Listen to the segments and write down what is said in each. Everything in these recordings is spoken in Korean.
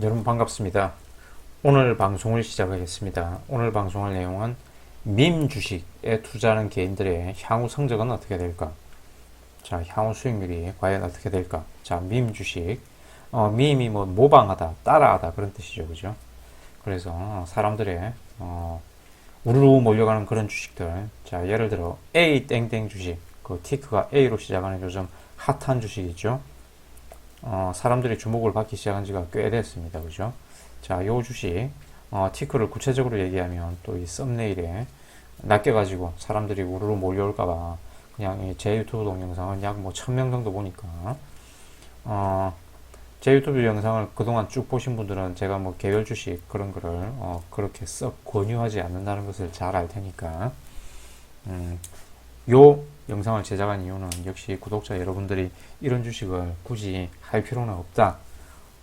여러분 반갑습니다. 오늘 방송을 시작하겠습니다. 오늘 방송할 내용은 밈 주식에 투자하는 개인들의 향후 성적은 어떻게 될까? 자, 향후 수익률이 과연 어떻게 될까? 자, 밈 주식. 밈이 뭐 모방하다, 따라하다 그런 뜻이죠. 그죠? 그래서 사람들의 우르르 몰려가는 그런 주식들. 자, 예를 들어 A 땡땡 주식. 그 티크가 A로 시작하는 요즘 핫한 주식이죠. 사람들이 주목을 받기 시작한 지가 꽤 됐습니다. 그죠? 자, 요 주식, 티크를 구체적으로 얘기하면 또 이 썸네일에 낚여가지고 사람들이 우르르 몰려올까봐 그냥 제 유튜브 동영상은 약 뭐 1000명 정도 보니까, 제 유튜브 영상을 그동안 쭉 보신 분들은 제가 뭐 개별 주식 그런 거를, 그렇게 썩 권유하지 않는다는 것을 잘 알 테니까, 요 영상을 제작한 이유는 역시 구독자 여러분들이 이런 주식을 굳이 할 필요는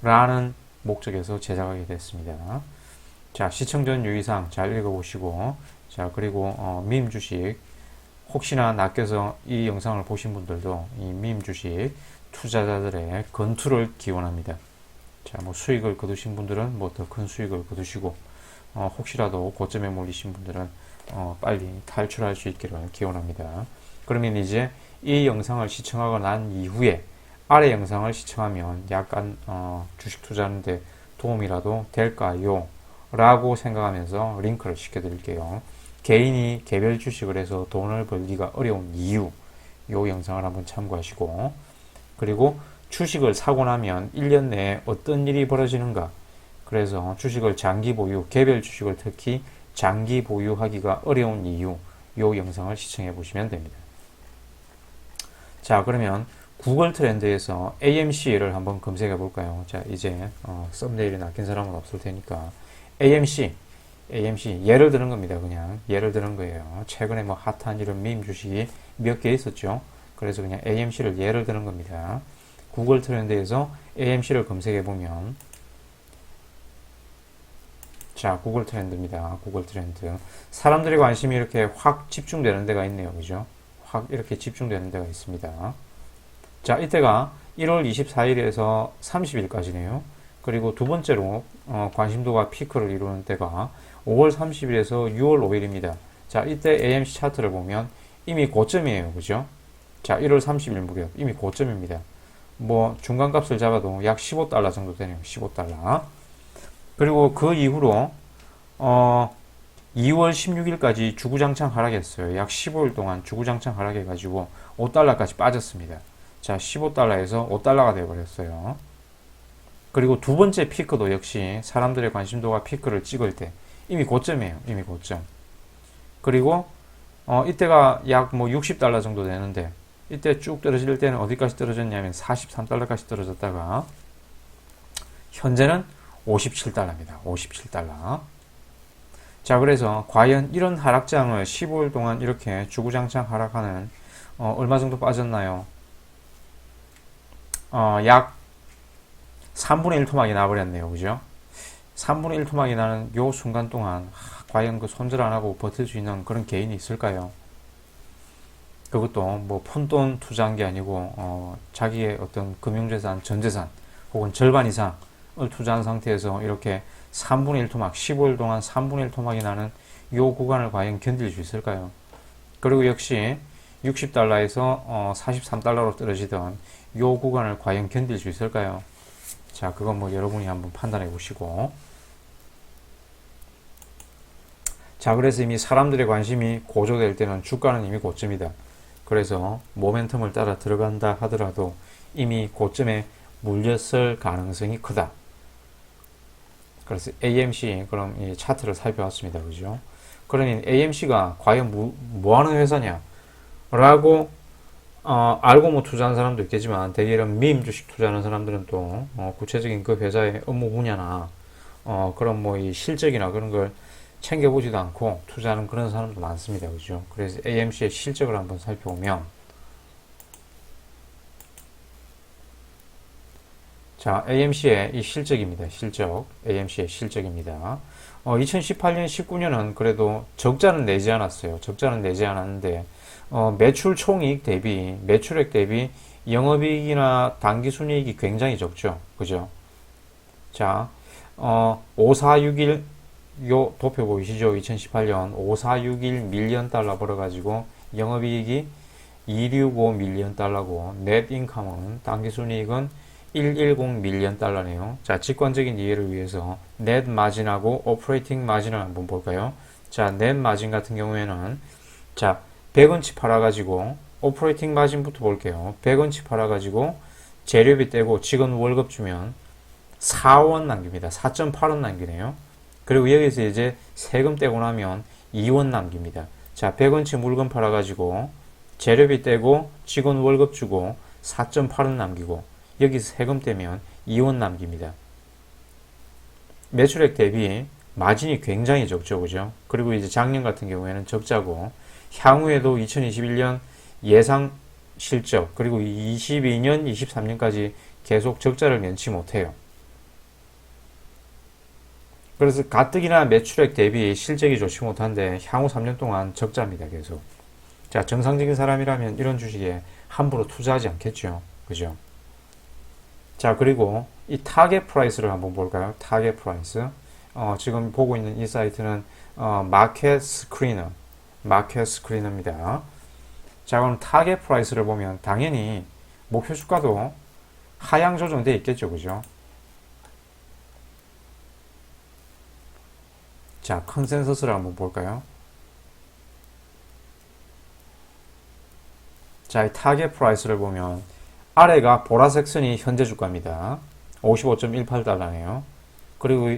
없다라는 목적에서 제작하게 됐습니다. 자, 시청 전 유의사항 잘 읽어보시고, 자, 그리고 밈 주식 혹시나 낚여서 이 영상을 보신 분들도 이 밈 주식 투자자들의 건투를 기원합니다. 자, 뭐 수익을 거두신 분들은 뭐 더 큰 수익을 거두시고, 혹시라도 고점에 몰리신 분들은 빨리 탈출할 수 있기를 기원합니다. 그러면 이제 이 영상을 시청하고 난 이후에 아래 영상을 시청하면 약간 주식 투자하는데 도움이라도 될까요? 라고 생각하면서 링크를 시켜드릴게요. 개인이 개별 주식을 해서 돈을 벌기가 어려운 이유, 이 영상을 한번 참고하시고, 그리고 주식을 사고 나면 1년 내에 어떤 일이 벌어지는가, 그래서 주식을 장기 보유, 개별 주식을 특히 장기 보유하기가 어려운 이유, 이 영상을 시청해 보시면 됩니다. 자, 그러면 구글 트렌드에서 AMC를 한번 검색해 볼까요? 자, 이제 썸네일에 낚인 사람은 없을 테니까 AMC 예를 드는 겁니다. 그냥 예를 드는 거예요. 최근에 뭐 핫한 이런 밈 주식이 몇 개 있었죠. 그래서 그냥 AMC를 예를 드는 겁니다. 구글 트렌드에서 AMC를 검색해 보면, 자, 구글 트렌드입니다. 구글 트렌드. 사람들의 관심이 이렇게 확 집중되는 데가 있네요. 그죠? 확 이렇게 집중되는 데가 있습니다. 자, 이때가 1월 24일에서 30일까지네요. 그리고 두 번째로 관심도가 피크를 이루는 때가 5월 30일에서 6월 5일입니다. 자, 이때 AMC 차트를 보면 이미 고점이에요. 그죠? 자, 1월 30일 무렵 이미 고점입니다. 뭐 중간값을 잡아도 약 15달러 정도 되네요. 15달러. 그리고 그 이후로 2월 16일까지 주구장창 하락했어요. 약 15일 동안 주구장창 하락해가지고 5달러까지 빠졌습니다. 자, 15달러에서 5달러가 되어버렸어요. 그리고 두 번째 피크도 역시 사람들의 관심도가 피크를 찍을 때 이미 고점이에요. 이미 고점. 그리고 이때가 약 뭐 60달러 정도 되는데, 이때 쭉 떨어질 때는 어디까지 떨어졌냐면 43달러까지 떨어졌다가 현재는 57달러입니다. 57달러. 자, 그래서 과연 이런 하락장을 15일 동안 이렇게 주구장창 하락하는, 얼마 정도 빠졌나요? 약 3분의 1 토막이 나버렸네요. 그죠? 3분의 1 토막이 나는 요 순간 동안 과연 그 손절 안 하고 버틸 수 있는 그런 개인이 있을까요? 그것도 뭐 푼돈 투자한 게 아니고 자기의 어떤 금융재산, 전재산 혹은 절반 이상을 투자한 상태에서 이렇게 3분의 1 토막, 15일 동안 3분의 1 토막이 나는 요 구간을 과연 견딜 수 있을까요? 그리고 역시 60달러에서 43달러로 떨어지던 요 구간을 과연 견딜 수 있을까요? 자, 그건 뭐 여러분이 한번 판단해 보시고. 자, 그래서 이미 사람들의 관심이 고조될 때는 주가는 이미 고점이다. 그래서 모멘텀을 따라 들어간다 하더라도 이미 고점에 물렸을 가능성이 크다. 그래서 AMC 그럼 이 차트를 살펴봤습니다. 그죠? 그러면 AMC가 과연 뭐 하는 회사냐? 라고 알고 뭐 투자하는 사람도 있겠지만, 대개 이런 밈 주식 투자하는 사람들은 또 구체적인 그 회사의 업무 분야나 그런 뭐 이 실적이나 그런 걸 챙겨보지도 않고 투자하는 그런 사람도 많습니다. 그죠? 그래서 AMC의 실적을 한번 살펴보면, 자, AMC의 이 실적입니다. 실적. AMC의 실적입니다. 2018년, 19년은 그래도 적자는 내지 않았어요. 적자는 내지 않았는데, 매출 총이익 대비, 매출액 대비 영업이익이나 당기순이익이 굉장히 적죠. 그죠? 자, 5461 요 도표 보이시죠? 2018년 5461 밀리언 달러 벌어가지고 영업이익이 265 밀리언 달러고 넷 인컴은 당기순이익은 110 밀리언 달러네요. 자, 직관적인 이해를 위해서 넷 마진하고 오퍼레이팅 마진을 한번 볼까요? 자, 넷 마진 같은 경우에는 자, 100원치 팔아가지고 오퍼레이팅 마진부터 볼게요. 100원치 팔아가지고 재료비 떼고 직원 월급 주면 4원 남깁니다. 4.8원 남기네요. 그리고 여기서 이제 세금 떼고 나면 2원 남깁니다. 자, 100원치 물건 팔아가지고 재료비 떼고 직원 월급 주고 4.8원 남기고 여기서 세금 떼면 2원 남깁니다. 매출액 대비 마진이 굉장히 적죠, 그죠? 그리고 이제 작년 같은 경우에는 적자고 향후에도 2021년 예상 실적 그리고 22년, 23년까지 계속 적자를 면치 못해요. 그래서 가뜩이나 매출액 대비 실적이 좋지 못한데 향후 3년 동안 적자입니다, 계속. 자, 정상적인 사람이라면 이런 주식에 함부로 투자하지 않겠죠, 그죠? 자, 그리고 이 타겟 프라이스를 한번 볼까요? 타겟 프라이스. 지금 보고 있는 이 사이트는 마켓 스크리너입니다. 자, 그럼 타겟 프라이스를 보면 당연히 목표 주가도 하향 조정되어 있겠죠, 그죠? 자, 컨센서스를 한번 볼까요? 자, 이 타겟 프라이스를 보면 아래가 보라색 선이 현재 주가입니다. 55.18달러네요. 그리고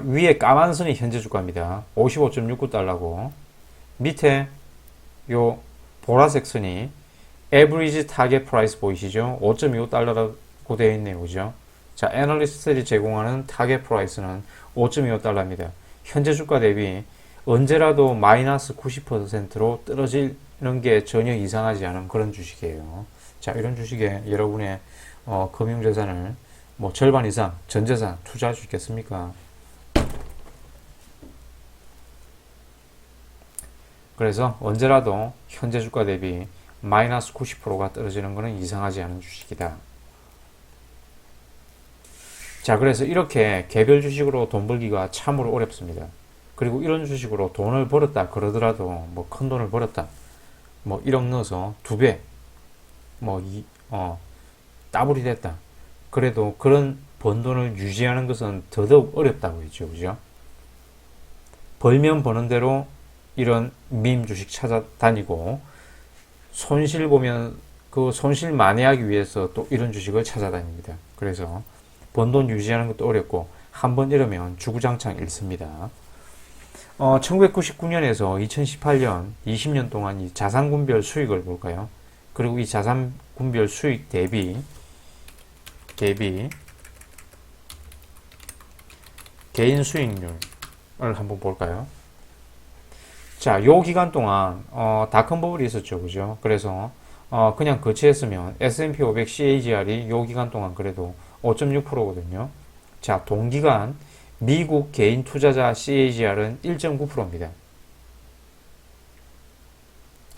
위에 까만 선이 현재 주가입니다. 55.69달러고 밑에 요 보라색 선이 Average Target Price 보이시죠? 5.25달러라고 되어 있네요. 그죠? 자, 애널리스트들이 제공하는 타겟 프라이스는 5.25달러입니다. 현재 주가 대비 언제라도 마이너스 90%로 떨어지는 게 전혀 이상하지 않은 그런 주식이에요. 자, 이런 주식에 여러분의 금융자산을 뭐 절반 이상 전재산 투자할 수 있겠습니까? 그래서 언제라도 현재 주가 대비 마이너스 90%가 떨어지는 것은 이상하지 않은 주식이다. 자, 그래서 이렇게 개별 주식으로 돈 벌기가 참으로 어렵습니다. 그리고 이런 주식으로 돈을 벌었다 그러더라도 뭐 큰 돈을 벌었다 뭐 1억 넣어서 2배 뭐 더블이 됐다 그래도 그런 번 돈을 유지하는 것은 더더욱 어렵다고 했죠, 그죠? 벌면 버는 대로 이런 밈 주식 찾아다니고 손실 보면 그 손실 만회하기 위해서 또 이런 주식을 찾아다닙니다. 그래서 번 돈 유지하는 것도 어렵고 한번 잃으면 주구장창 잃습니다. 1999년에서 2018년 20년 동안 이 자산군별 수익을 볼까요? 그리고 이 자산군별 수익 대비 개인 수익률을 한번 볼까요? 자, 요 기간 동안 닷컴 버블이 있었죠, 그죠? 그래서 그냥 거치했으면 S&P 500 CAGR이 요 기간 동안 그래도 5.6%거든요. 자, 동기간 미국 개인 투자자 CAGR은 1.9%입니다.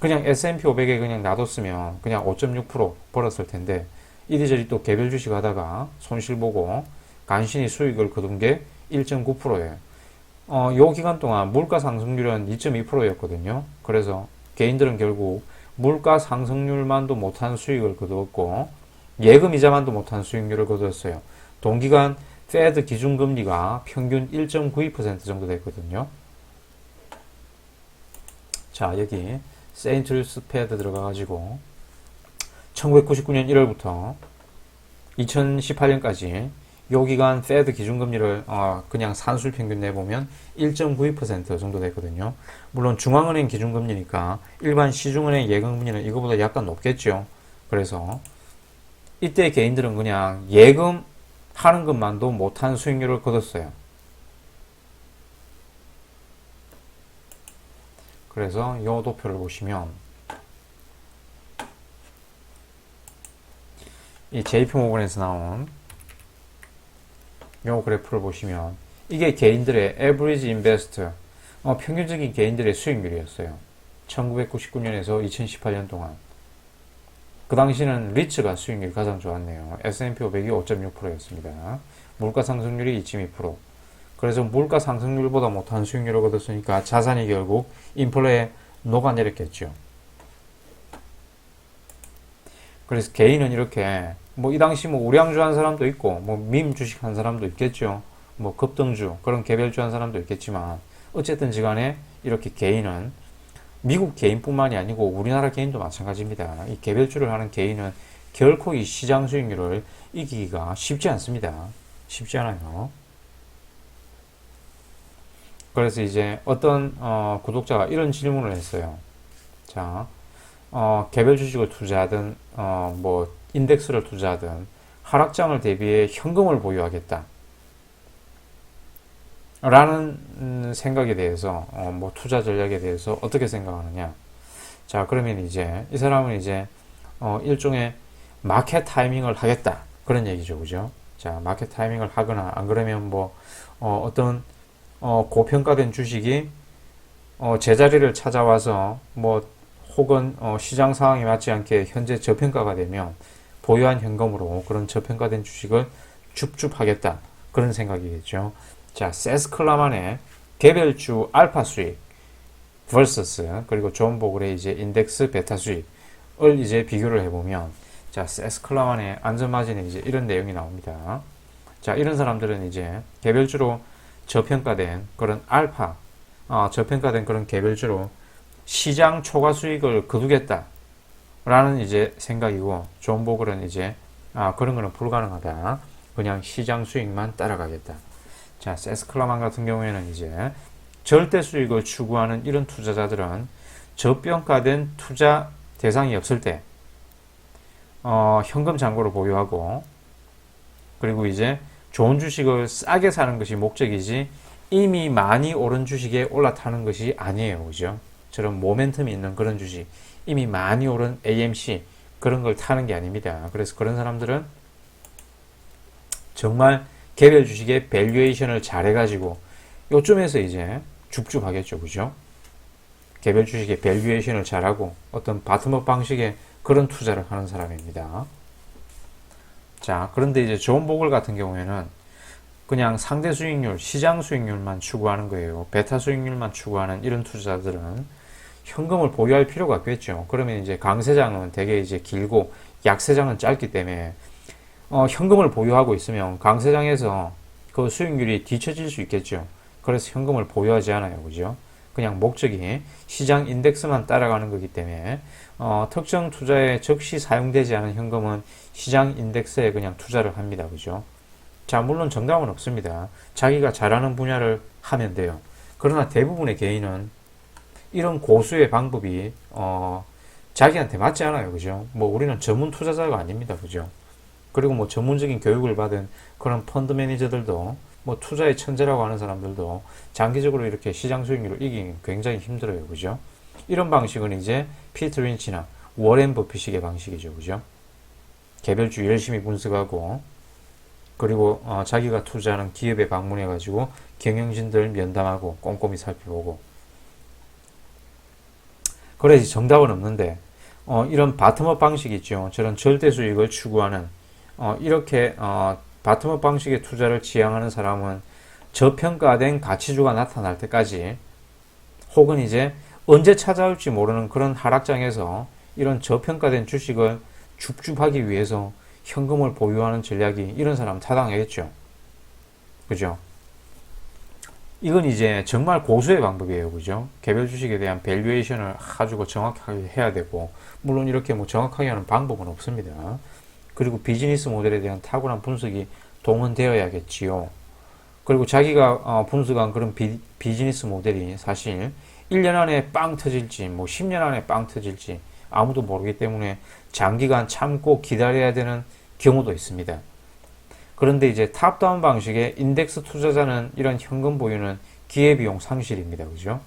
그냥 S&P 500에 그냥 놔뒀으면 그냥 5.6% 벌었을 텐데 이리저리 또 개별 주식 하다가 손실 보고 간신히 수익을 거둔 게 1.9%예요. 요 기간 동안 물가 상승률은 2.2%였거든요. 그래서 개인들은 결국 물가 상승률만도 못한 수익을 거두었고 예금 이자만도 못한 수익률을 거두었어요. 동기간 페드 기준금리가 평균 1.92% 정도 됐거든요. 자, 여기 세인트루스 페드 들어가가지고 1999년 1월부터 2018년까지 요 기간 페드 기준금리를 그냥 산술 평균 내보면 1.92% 정도 됐거든요. 물론 중앙은행 기준금리니까 일반 시중은행 예금금리는 이거보다 약간 높겠죠. 그래서 이때 개인들은 그냥 예금 하는 것만도 못한 수익률을 거뒀어요. 그래서 이 도표를 보시면 이 JP모건에서 나온 이 그래프를 보시면 이게 개인들의 Average Investor 평균적인 개인들의 수익률이었어요. 1999년에서 2018년 동안 그 당시는 리츠가 수익률이 가장 좋았네요. S&P 500이 5.6%였습니다. 물가 상승률이 2.2%. 그래서 물가 상승률보다 못한 수익률을 얻었으니까 자산이 결국 인플레에 녹아내렸겠죠. 그래서 개인은 이렇게 뭐 이 당시 뭐 우량주 한 사람도 있고 뭐 밈 주식 한 사람도 있겠죠. 뭐 급등주 그런 개별주 한 사람도 있겠지만 어쨌든 지간에 이렇게 개인은 미국 개인뿐만이 아니고 우리나라 개인도 마찬가지입니다. 이 개별주를 하는 개인은 결코 이 시장 수익률을 이기기가 쉽지 않습니다. 쉽지 않아요. 그래서 이제 어떤 구독자가 이런 질문을 했어요. 자, 개별 주식을 투자하든 뭐 인덱스를 투자하든 하락장을 대비해 현금을 보유하겠다. 라는 생각에 대해서 뭐 투자 전략에 대해서 어떻게 생각하느냐. 자, 그러면 이제 이 사람은 이제 일종의 마켓 타이밍을 하겠다. 그런 얘기죠. 그죠? 자, 마켓 타이밍을 하거나 안 그러면 뭐 어떤 고평가된 주식이 제자리를 찾아와서 뭐 혹은 시장 상황에 맞지 않게 현재 저평가가 되면 보유한 현금으로 그런 저평가된 주식을 줍줍하겠다. 그런 생각이겠죠. 자, 세스클라만의 개별주 알파 수익 vs 그리고 존 보글의 이제 인덱스 베타 수익을 이제 비교를 해보면 자, 세스클라만의 안전마진에 이제 이런 내용이 나옵니다. 자, 이런 사람들은 이제 개별주로 저평가된 그런 알파, 저평가된 그런 개별주로 시장 초과 수익을 거두겠다. 라는 이제 생각이고, 존 보글은 이제, 그런 거는 불가능하다. 그냥 시장 수익만 따라가겠다. 자, 세스클라만 같은 경우에는 이제 절대 수익을 추구하는 이런 투자자들은 저평가된 투자 대상이 없을 때, 현금 잔고를 보유하고, 그리고 이제 좋은 주식을 싸게 사는 것이 목적이지 이미 많이 오른 주식에 올라타는 것이 아니에요. 그죠? 저런 모멘텀이 있는 그런 주식, 이미 많이 오른 AMC 그런 걸 타는 게 아닙니다. 그래서 그런 사람들은 정말 개별 주식의 밸류에이션을 잘해가지고 요쯤에서 이제 줍줍하겠죠. 그죠? 개별 주식의 밸류에이션을 잘하고 어떤 바텀업 방식의 그런 투자를 하는 사람입니다. 자, 그런데 이제 존 보글 같은 경우에는 그냥 상대 수익률, 시장 수익률만 추구하는 거예요. 베타 수익률만 추구하는 이런 투자자들은 현금을 보유할 필요가 없겠죠. 그러면 이제 강세장은 되게 이제 길고 약세장은 짧기 때문에 현금을 보유하고 있으면 강세장에서 그 수익률이 뒤처질 수 있겠죠. 그래서 현금을 보유하지 않아요. 그죠? 그냥 목적이 시장 인덱스만 따라가는 거기 때문에 특정 투자에 즉시 사용되지 않은 현금은 시장 인덱스에 그냥 투자를 합니다. 그죠? 자, 물론 정답은 없습니다. 자기가 잘하는 분야를 하면 돼요. 그러나 대부분의 개인은 이런 고수의 방법이 자기한테 맞지 않아요. 그죠? 뭐 우리는 전문 투자자가 아닙니다. 그죠? 그리고 뭐 전문적인 교육을 받은 그런 펀드 매니저들도 뭐 투자의 천재라고 하는 사람들도 장기적으로 이렇게 시장 수익률을 이기기 굉장히 힘들어요. 그죠? 이런 방식은 이제 피터 린치나 워렌 버핏식의 방식이죠. 그죠? 개별주 열심히 분석하고 그리고 자기가 투자하는 기업에 방문해가지고 경영진들 면담하고 꼼꼼히 살펴보고 그래야지 정답은 없는데 이런 바텀업 방식이 있죠. 저런 절대 수익을 추구하는 이렇게 바텀업 방식의 투자를 지향하는 사람은 저평가된 가치주가 나타날 때까지 혹은 이제 언제 찾아올지 모르는 그런 하락장에서 이런 저평가된 주식을 줍줍하기 위해서 현금을 보유하는 전략이 이런 사람 타당하겠죠. 그죠? 이건 이제 정말 고수의 방법이에요. 그죠? 개별 주식에 대한 밸류에이션을 아주 정확하게 해야 되고 물론 이렇게 뭐 정확하게 하는 방법은 없습니다. 그리고 비즈니스 모델에 대한 탁월한 분석이 동원되어야겠지요. 그리고 자기가 분석한 그런 비즈니스 모델이 사실 1년 안에 빵 터질지 뭐 10년 안에 빵 터질지 아무도 모르기 때문에 장기간 참고 기다려야 되는 경우도 있습니다. 그런데 이제 탑다운 방식의 인덱스 투자자는 이런 현금 보유는 기회비용 상실입니다. 그죠?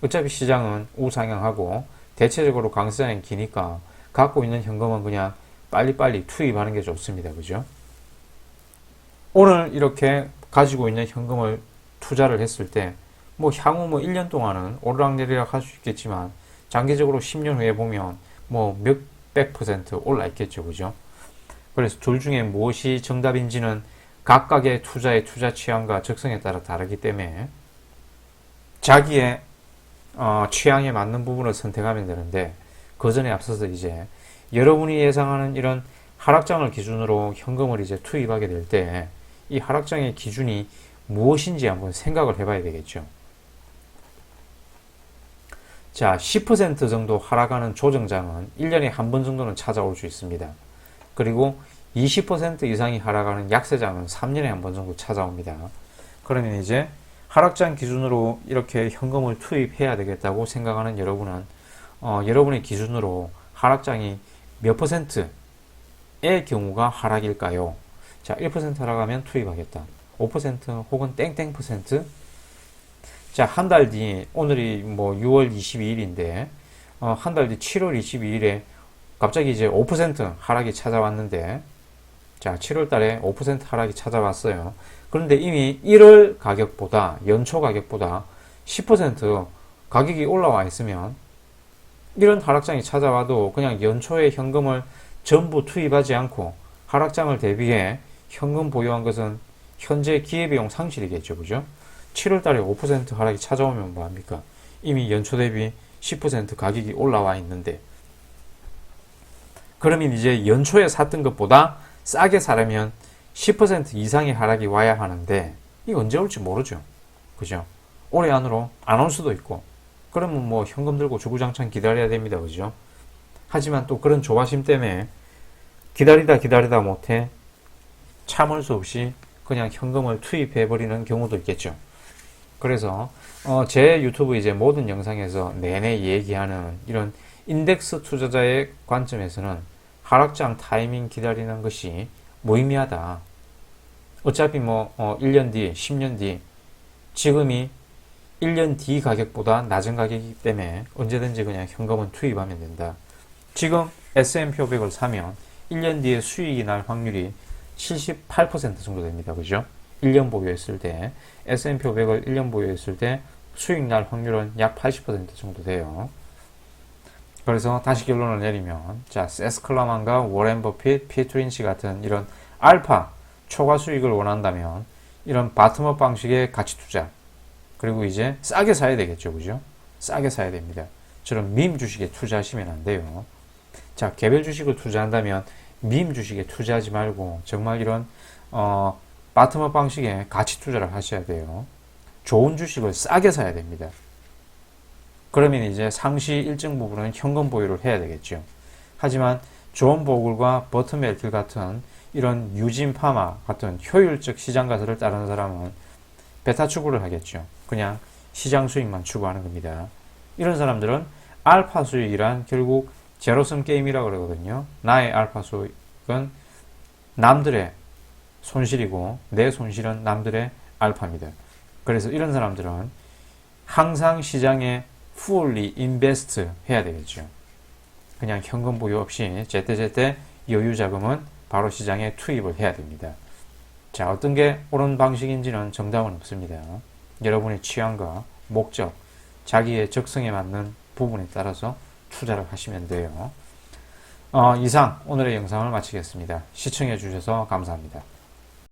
어차피 시장은 우상향하고 대체적으로 강세장이 기니까 갖고 있는 현금은 그냥 빨리빨리 투입하는 게 좋습니다. 그죠? 오늘 이렇게 가지고 있는 현금을 투자를 했을 때 뭐 향후 뭐 1년 동안은 오르락내리락 할 수 있겠지만 장기적으로 10년 후에 보면 뭐 몇백 퍼센트 올라 있겠죠. 그죠? 그래서 둘 중에 무엇이 정답인지는 각각의 투자의 투자 취향과 적성에 따라 다르기 때문에 자기의 취향에 맞는 부분을 선택하면 되는데, 그 전에 앞서서 이제 여러분이 예상하는 이런 하락장을 기준으로 현금을 이제 투입하게 될 때 이 하락장의 기준이 무엇인지 한번 생각을 해봐야 되겠죠. 자, 10% 정도 하락하는 조정장은 1년에 한 번 정도는 찾아올 수 있습니다. 그리고 20% 이상이 하락하는 약세장은 3년에 한 번 정도 찾아옵니다. 그러면 이제 하락장 기준으로 이렇게 현금을 투입해야 되겠다고 생각하는 여러분은 여러분의 기준으로 하락장이 몇 %의 경우가 하락일까요? 자, 1% 하락하면 투입하겠다. 5% 혹은 땡땡 %? 자, 한 달 뒤, 오늘이 뭐 6월 22일인데, 한 달 뒤 7월 22일에 갑자기 이제 5% 하락이 찾아왔는데, 자, 7월 달에 5% 하락이 찾아왔어요. 그런데 이미 1월 가격보다, 연초 가격보다 10% 가격이 올라와 있으면, 이런 하락장이 찾아와도 그냥 연초에 현금을 전부 투입하지 않고 하락장을 대비해 현금 보유한 것은 현재 기회비용 상실이겠죠. 그죠? 7월 달에 5% 하락이 찾아오면 뭐합니까? 이미 연초 대비 10% 가격이 올라와 있는데, 그러면 이제 연초에 샀던 것보다 싸게 사려면 10% 이상의 하락이 와야 하는데, 이게 언제 올지 모르죠. 그죠? 올해 안으로 안 올 수도 있고, 그러면 뭐 현금 들고 주구장창 기다려야 됩니다. 그죠? 하지만 또 그런 조바심 때문에 기다리다 못해 참을 수 없이 그냥 현금을 투입해버리는 경우도 있겠죠. 그래서 제 유튜브 이제 모든 영상에서 내내 얘기하는 이런 인덱스 투자자의 관점에서는 하락장 타이밍 기다리는 것이 무의미하다. 어차피 뭐 1년 뒤, 10년 뒤, 지금이 1년 뒤 가격보다 낮은 가격이기 때문에 언제든지 그냥 현금은 투입하면 된다. 지금 S&P 500을 사면 1년 뒤에 수익이 날 확률이 78% 정도 됩니다. 그죠? 1년 보유했을 때 S&P 500을 1년 보유했을 때 수익 날 확률은 약 80% 정도 돼요. 그래서 다시 결론을 내리면, 자, 세스 클러만과 워렌 버핏, 피터 린치 같은 이런 알파 초과 수익을 원한다면 이런 바텀업 방식의 가치 투자, 그리고 이제 싸게 사야 되겠죠. 그죠? 싸게 사야 됩니다. 저런 밈 주식에 투자하시면 안 돼요. 자, 개별 주식을 투자한다면 밈 주식에 투자하지 말고 정말 이런 바텀업 방식의 가치 투자를 하셔야 돼요. 좋은 주식을 싸게 사야 됩니다. 그러면 이제 상시 일정 부분은 현금 보유를 해야 되겠죠. 하지만 존 보글과 버트 멜틸 같은 이런 유진 파마 같은 효율적 시장 가설을 따르는 사람은 베타 추구를 하겠죠. 그냥 시장 수익만 추구하는 겁니다. 이런 사람들은 알파 수익이란 결국 제로섬 게임이라고 그러거든요. 나의 알파 수익은 남들의 손실이고 내 손실은 남들의 알파입니다. 그래서 이런 사람들은 항상 시장에 fully invest 해야 되겠죠. 그냥 현금 보유 없이 제때제때 여유 자금은 바로 시장에 투입을 해야 됩니다. 자, 어떤 게 옳은 방식인지는 정답은 없습니다. 여러분의 취향과 목적, 자기의 적성에 맞는 부분에 따라서 투자를 하시면 돼요. 이상 오늘의 영상을 마치겠습니다. 시청해 주셔서 감사합니다.